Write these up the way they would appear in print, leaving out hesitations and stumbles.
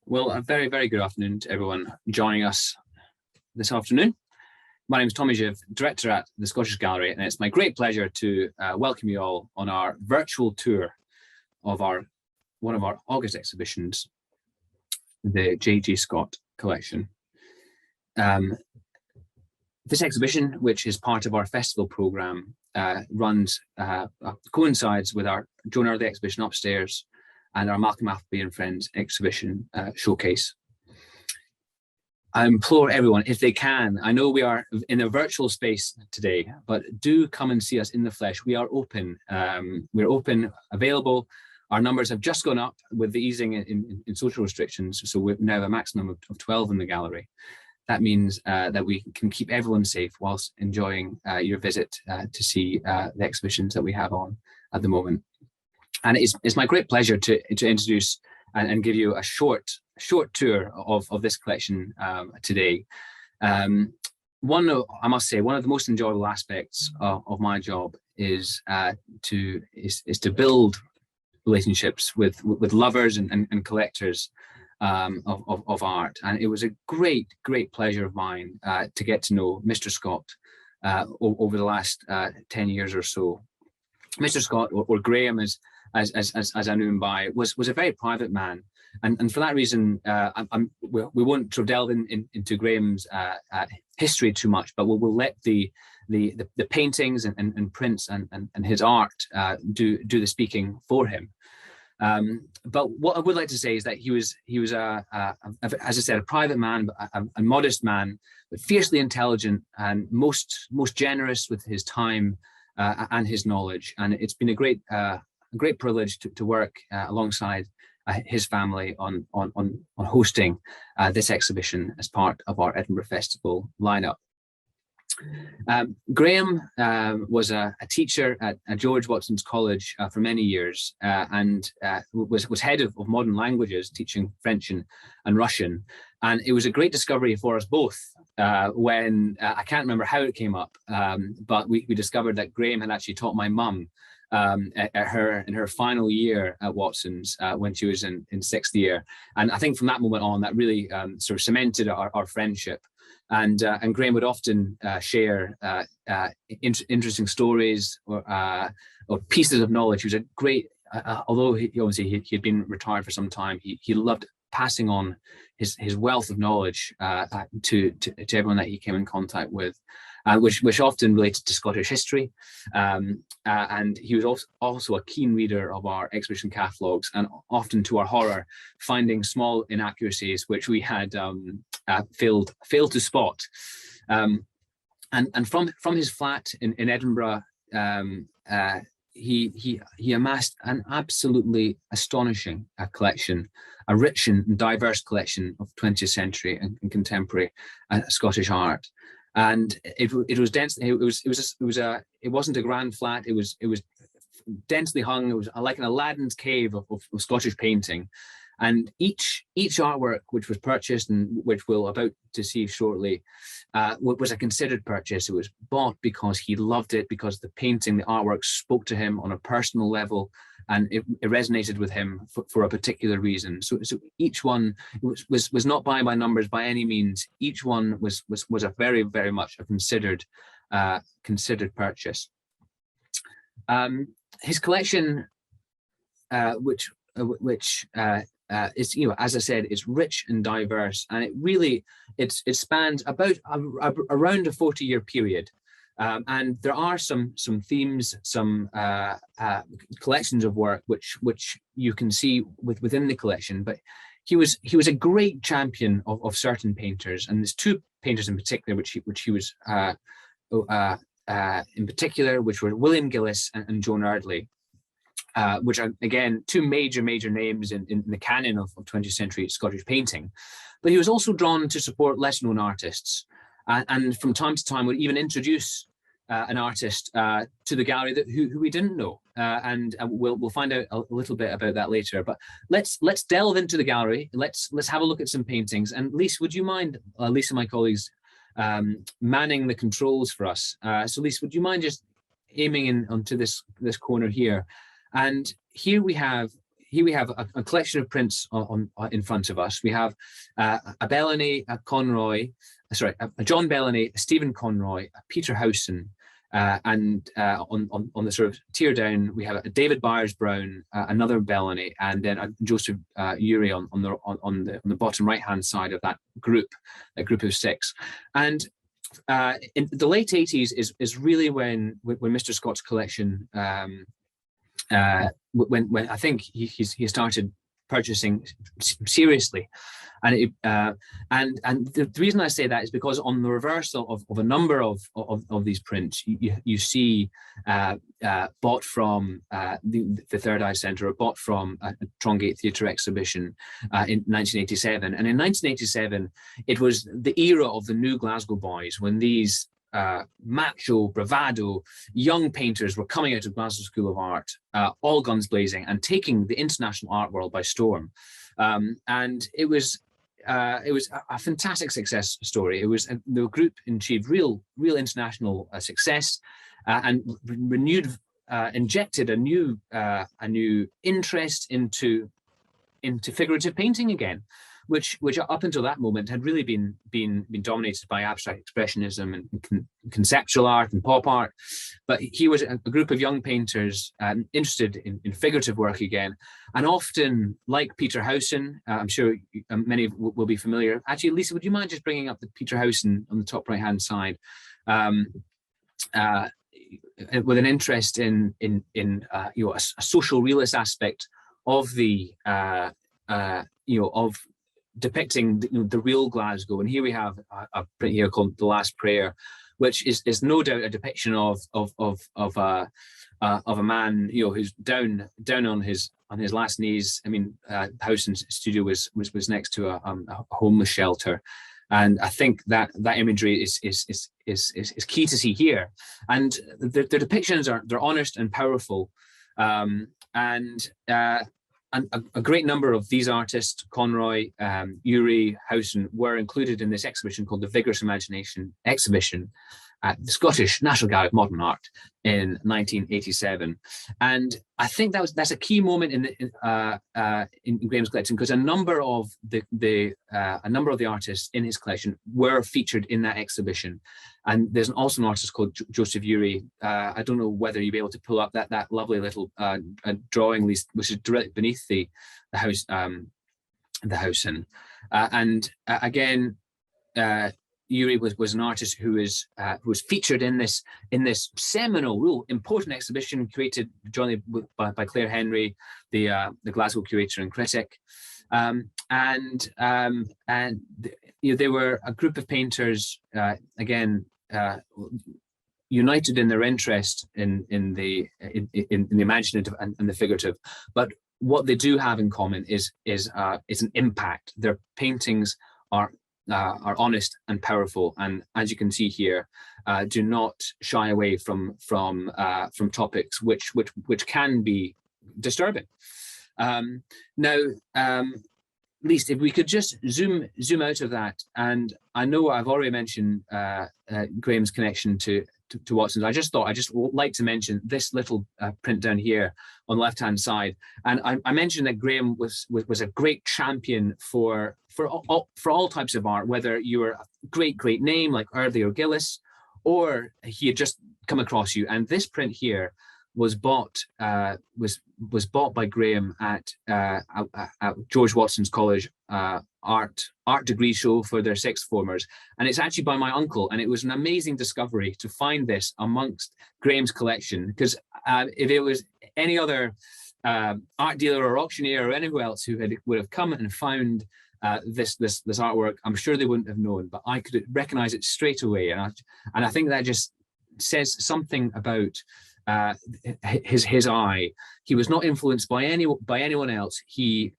Well, a very, very good afternoon to everyone joining us this afternoon. My name is Tommy Zyw, Director at the Scottish Gallery, and it's my great pleasure to welcome you all on our virtual tour of one of our August exhibitions, the J.G. Scott collection. This exhibition, which is part of our festival programme, coincides with our Joan Early exhibition upstairs and our Malcolm Appleby and Friends exhibition showcase. I implore everyone, if they can, I know we are in a virtual space today, but do come and see us in the flesh. We are open. We're open, available. Our numbers have just gone up with the easing in social restrictions, so we now have a maximum of 12 in the gallery. That means that we can keep everyone safe whilst enjoying your visit to see the exhibitions that we have on at the moment. And it's my great pleasure to introduce and give you a short tour of this collection today. I must say, one of the most enjoyable aspects of my job is to build relationships with lovers and collectors of art. And it was a great pleasure of mine to get to know Mr. Scott over the last 10 years or so. Mr. Scott, or Graham as I knew him by, was a very private man, and for that reason, we won't sort of delve into Graham's history too much, but we'll let the paintings and prints and his art do the speaking for him. But what I would like to say is that he was as I said, a private man, a modest man, but fiercely intelligent and most generous with his time and his knowledge. And it's been a great privilege to work alongside his family on hosting this exhibition as part of our Edinburgh Festival lineup. Graham was a teacher at George Watson's College for many years and was head of modern languages, teaching French and Russian. And it was a great discovery for us both when I can't remember how it came up, but we discovered that Graham had actually taught my mum in her final year at Watson's when she was in sixth year. And I think from that moment on, that really sort of cemented our friendship. And Graham would often share interesting stories or pieces of knowledge. He was a great, although he had been retired for some time, he loved passing on his wealth of knowledge to everyone that he came in contact with, which often related to Scottish history. And he was also a keen reader of our exhibition catalogues, and often, to our horror, finding small inaccuracies which we had failed to spot. And from his flat in Edinburgh, he amassed an absolutely astonishing collection, a rich and diverse collection of 20th century and contemporary Scottish art. And it was dense. It wasn't a grand flat. It was densely hung. It was like an Aladdin's cave of Scottish painting. And each artwork which was purchased and which we'll about to see shortly was a considered purchase. It was bought because he loved it, because the painting, the artwork spoke to him on a personal level, and it resonated with him for a particular reason. So each one was not by numbers by any means. Each one was a very, very much a considered purchase. His collection, which is, as I said, it's rich and diverse, and it spans about around a 40-year period. And there are some themes, some collections of work which you can see within the collection. But he was a great champion of certain painters, and there's two painters in particular which he was in particular, which were William Gillis and Joan Early. Which are, again, two major names in the canon of 20th century Scottish painting. But he was also drawn to support lesser known artists, and from time to time would even introduce an artist to the gallery who we didn't know. And we'll find out a little bit about that later. But let's delve into the gallery. Let's have a look at some paintings. And Lise, would you mind, Lisa, my colleagues, manning the controls for us? So Lise, would you mind just aiming in onto this corner here? And here we have, here we have a collection of prints in front of us. We have a Bellany, a Conroy, sorry, a John Bellany, a Stephen Conroy, a Peter Howson, and on the sort of tier down, we have a David Byers Brown, another Bellany, and then a Joseph Uri on the bottom right hand side of that group of 6. And in the late 80s is really when Mr. Scott's collection, when I think he started purchasing seriously, and the reason I say that is because on the reverse of a number of these prints, you see bought from the Third Eye Centre, or bought from a Trongate Theatre exhibition in 1987. And in 1987, it was the era of the new Glasgow boys, when these macho, bravado young painters were coming out of Glasgow School of Art, all guns blazing, and taking the international art world by storm. And it was a fantastic success story. It was the group achieved real international success, and injected a new interest into figurative painting again, which up until that moment had really been dominated by abstract expressionism and conceptual art and pop art. But here was a group of young painters interested in figurative work again, and often, like Peter Howson, I'm sure many will be familiar. Actually, Lisa, would you mind just bringing up the Peter Howson on the top right hand side, with an interest in a social realist aspect of the of depicting the real Glasgow. And here we have a print here called The Last Prayer, which is no doubt a depiction of a man who's down on his last knees. I mean, Howson's studio was next to a homeless shelter, and I think that imagery is key to see here. And the depictions they're honest and powerful, and a great number of these artists, Conroy, Uri, Howson, were included in this exhibition called the Vigorous Imagination Exhibition at the Scottish National Gallery of Modern Art in 1987. And I think that's a key moment in Graham's collection, because a number of the artists in his collection were featured in that exhibition. And there's also an artist called Joseph Uri. I don't know whether you'll be able to pull up that lovely little drawing, which is directly beneath the house, the Howson. And again, Uri was an artist who was featured in this seminal, real important exhibition created jointly by Claire Henry, the Glasgow curator and critic, and they were a group of painters, again, united in their interest in the imaginative and the figurative. But what they do have in common is an impact. Their paintings are honest and powerful, and as you can see here, do not shy away from topics which can be disturbing. Now, Lise, if we could just zoom out of that, and I know I've already mentioned Graham's connection to Watson's. I just thought I'd just like to mention this little print down here on the left-hand side. And I mentioned that Graham was a great champion for all types of art, whether you were a great name like Eardley or Gillis, or he had just come across you. And this print here was bought by Graham at George Watson's College art degree show for their sixth formers, and it's actually by my uncle. And it was an amazing discovery to find this amongst Graham's collection, because if it was any other art dealer or auctioneer or anyone else who would have come and found this artwork, I'm sure they wouldn't have known, but I could recognize it straight away. And I think that just says something about his eye. He was not influenced by anyone else. He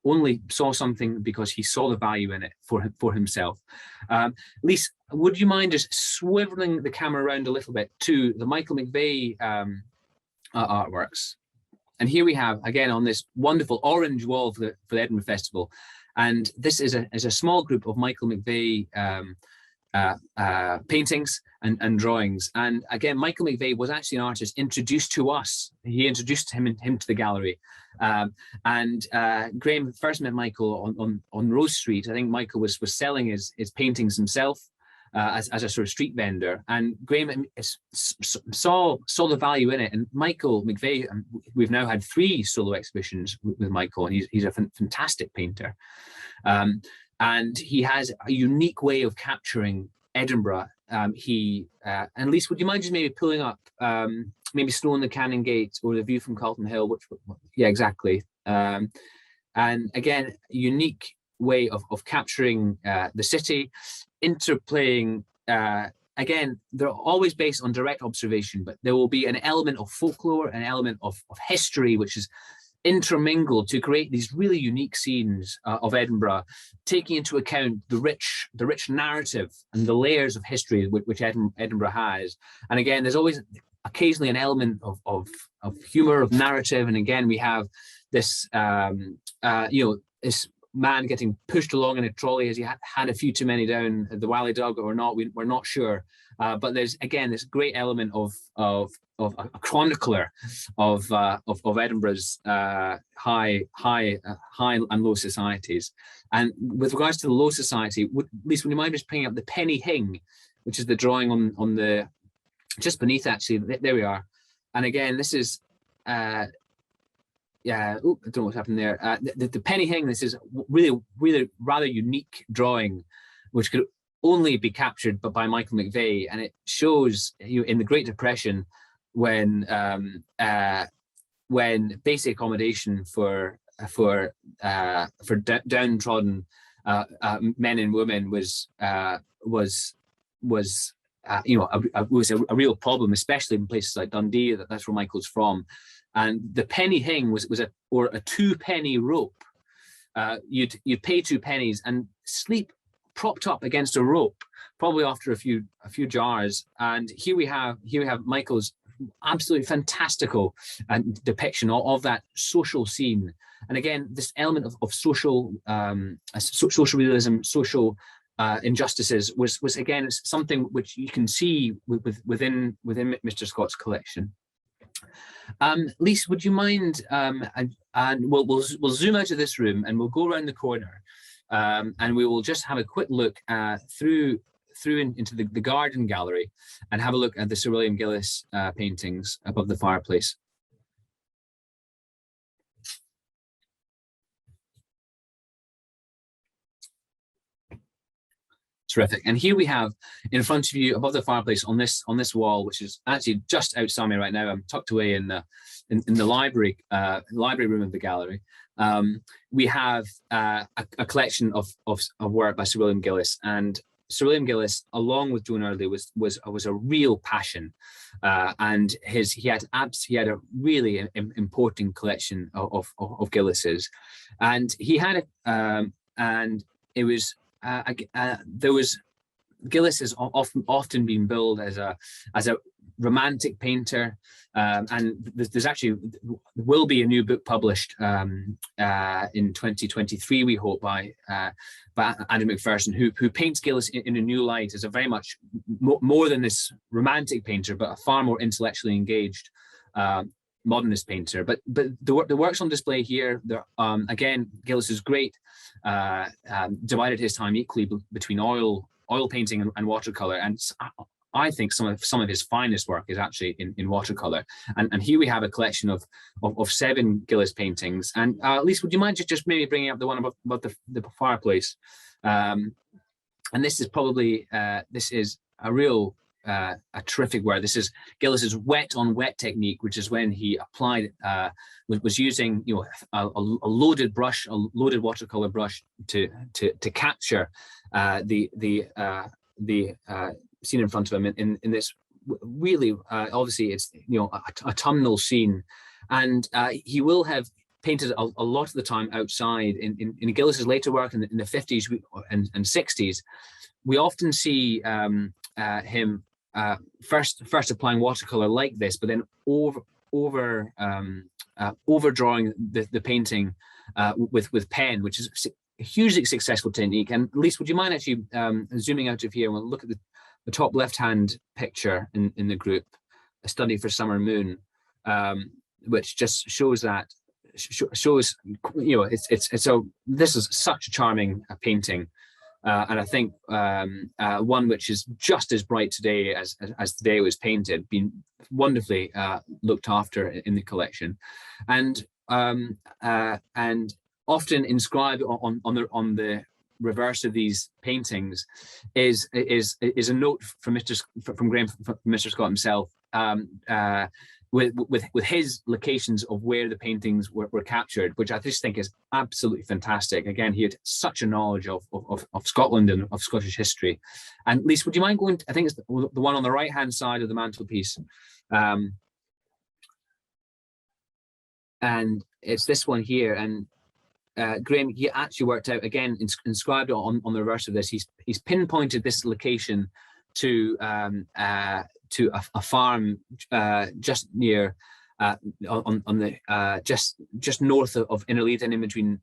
only saw something because he saw the value in it for himself. Lise, would you mind just swiveling the camera around a little bit to the Michael McVeigh artworks? And here we have, again, on this wonderful orange wall for the Edinburgh Festival. And this is a small group of Michael McVeigh paintings and drawings. And again, Michael McVeigh was actually an artist introduced to us. He introduced him to the gallery. Graham first met Michael on Rose Street. I think Michael was selling his paintings himself as a sort of street vendor. And Graham saw the value in it. And Michael McVeigh, we've now had 3 solo exhibitions with Michael, and he's a fantastic painter. And he has a unique way of capturing Edinburgh. And Lisa, would you mind just maybe pulling up maybe Snow on the Cannon Gate or the view from Calton Hill? Yeah, exactly. And again, a unique way of capturing the city, interplaying. Again, they're always based on direct observation, but there will be an element of folklore, an element of history, which is intermingled to create these really unique scenes of Edinburgh, taking into account the rich narrative and the layers of history which Edinburgh has. And again, there's always occasionally an element of humor, of narrative. And again, we have this this man getting pushed along in a trolley as he had a few too many down the Wally Dog or not. We're not sure, but there's again this great element of a chronicler of Edinburgh's high and low societies. And with regards to the low society, Lisa, would you mind just bringing up the Penny Hing, which is the drawing on the just beneath, actually. There we are. And again, this is I don't know what's happened there. The Penny Hing, this is really rather unique drawing, which could only be captured by Michael McVeigh, and it shows in the Great Depression when basic accommodation for downtrodden men and women was a real problem, especially in places like Dundee. That's where Michael's from. And the Penny Hing was a 2-penny rope. You'd pay 2 pennies and sleep propped up against a rope, probably after a few jars. And here we have Michael's absolutely fantastical depiction of that social scene. And again, this element of social realism, social injustices was again something which you can see within Mr. Scott's collection. Lisa, would you mind, and we'll zoom out of this room and we'll go around the corner, and we will just have a quick look through into the garden gallery and have a look at the Sir William Gillis paintings above the fireplace. Terrific. And here we have in front of you above the fireplace on this wall, which is actually just outside me right now. I'm tucked away in the library room of the gallery. We have a collection of work by Sir William Gillis, and Sir William Gillis, along with Joan Earley, was a real passion, and he had a really important collection of Gillis's, and he had and it was. Gillis has often been billed as a romantic painter, and there will be a new book published in 2023, we hope, by Andrew McPherson, who paints Gillis in a new light as a very much more than this romantic painter, but a far more intellectually engaged modernist painter. But the works on display here, again, Gillis is great. Divided his time equally between oil painting and watercolor, and I think some of his finest work is actually in watercolor. And here we have a collection of 7 Gillis paintings. And Lisa, would you mind just maybe bringing up the one about the fireplace? And this is probably this is a real a terrific work. This is Gillis's wet on wet technique, which is when he applied was using a loaded brush, a loaded watercolor brush to capture the scene in front of him in this really obviously it's a autumnal scene, and he will have painted a lot of the time outside. In Gillis's later work in the 50s and 60s, we often see him first applying watercolor like this, but then overdrawing the painting with pen, which is hugely successful technique. And Lise, would you mind actually zooming out of here and we'll look at the top left-hand picture in the group, A Study for Summer Moon, which just shows that, this is such a charming painting. And I think one which is just as bright today as the day it was painted, been wonderfully looked after in the collection, and often inscribed on the reverse of these paintings is a note from Mr. Scott himself, with his locations of where the paintings were captured, which I just think is absolutely fantastic. Again, he had such a knowledge of Scotland and of Scottish history. And Lise, would you mind going to, I think it's the one on the right hand side of the mantelpiece, and it's this one here. And Graham, he actually worked out, again, inscribed on the reverse of this, he's pinpointed this location to a farm just near on the just north of Innerleith, and in between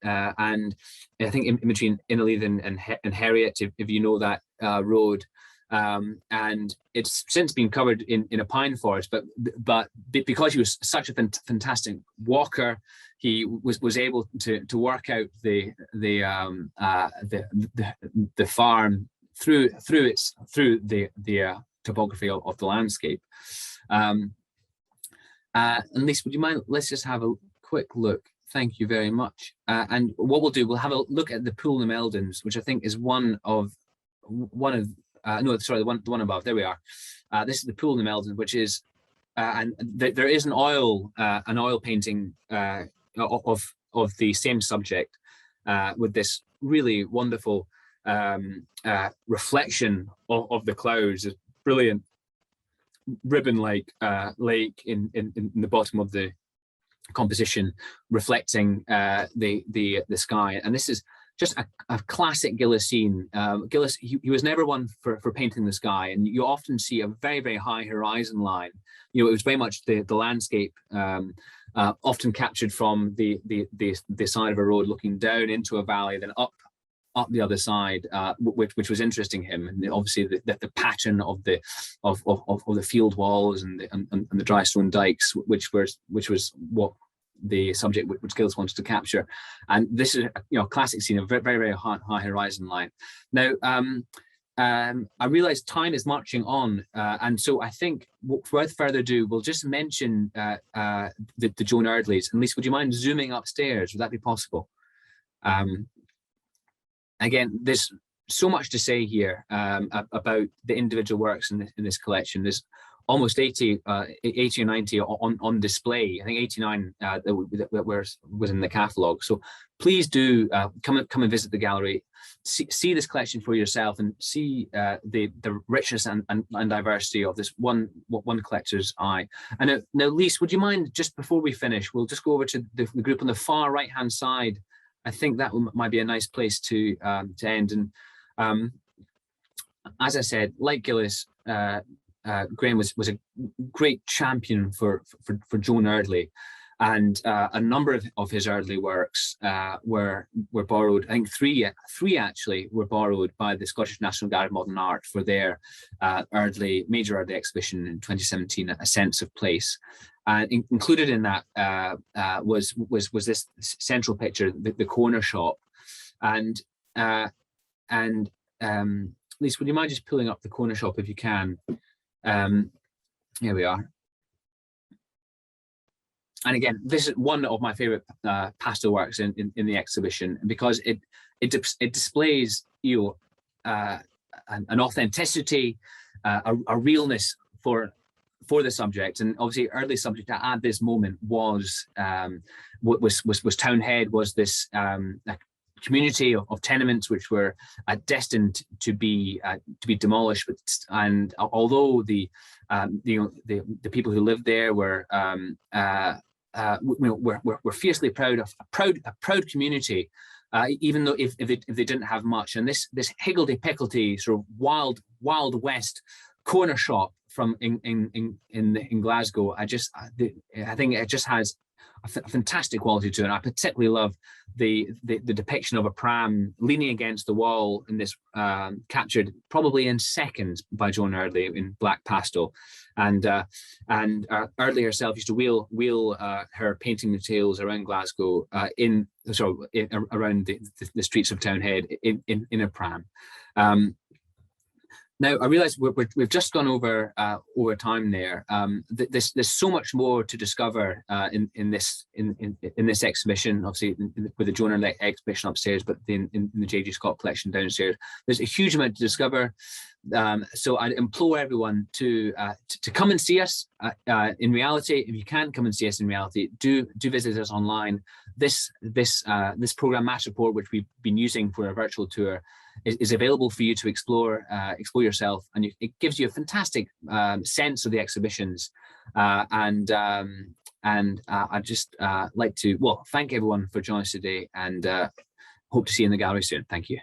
and I think in between Innerleith and Heriot, if you know that road. And it's since been covered in a pine forest, but because he was such a fantastic walker, he was able to work out the farm through the topography of the landscape. And Lise, would you mind? Let's just have a quick look. Thank you very much. And what we'll do, we'll have a look at the Pool na Meldons, which I think is the one above. There we are. This is the Pool na Meldons, which is, and there is an oil painting of the same subject, with this really wonderful reflection of the clouds, this brilliant ribbon-like lake in the bottom of the composition, reflecting the sky. And this is just a classic Gillis scene. Gillis, he was never one for painting the sky, and you often see a very, very high horizon line. It was very much the landscape, often captured from the side of a road looking down into a valley, then up the other side, which was interesting him. And obviously the pattern of the field walls and the dry stone dikes, which was what the subject which Gillis wanted to capture. And this is a classic scene, a very, very high horizon line. Now I realize time is marching on, and so I think without further ado, we'll just mention the Joan Erdleys. And Lise, would you mind zooming upstairs? Would that be possible? Again, there's so much to say here about the individual works in this collection. There's almost 80 or 90 on display. I think 89 that was in the catalogue. So please do come and visit the gallery, see this collection for yourself, and see the richness and diversity of this one collector's eye. And now, Lise, would you mind, just before we finish, we'll just go over to the group on the far right hand side. I think that might be a nice place to end. And as I said, like Gillis, Graham was a great champion for Joan Erdley, and a number of his Erdley works were borrowed. I think three actually were borrowed by the Scottish National Gallery of Modern Art for their major Erdley exhibition in 2017, A Sense of Place. And included in that was this central picture, the corner shop. And Lise, would you mind just pulling up the corner shop if you can? Here we are. And again, this is one of my favorite pastel works in the exhibition, because it displays an authenticity, a realness for the subject. And obviously Erdley's subject at this moment was Townhead, was this community of tenements which were destined to be demolished. And although the people who lived there were fiercely proud of a proud community, even though if they didn't have much. And this higgledy-pickledy sort of wild west corner shop from in Glasgow, I think it just has a fantastic quality to it. And I particularly love the depiction of a pram leaning against the wall in this, captured probably in seconds by Joan Eardley in black pastel. And Eardley herself used to wheel her painting materials around Glasgow, around the streets of Townhead in a pram. Now I realise we've just gone over time there. There's so much more to discover in this exhibition. Obviously, with the Joan Eardley exhibition upstairs, but in the J.G. Scott collection downstairs, there's a huge amount to discover. So I'd implore everyone to come and see us in reality. If you can't come and see us in reality, do visit us online. This program Match Report, which we've been using for a virtual tour, is available for you to explore yourself, and it gives you a fantastic sense of the exhibitions. And I'd just like to thank everyone for joining us today, and hope to see you in the gallery soon. Thank you.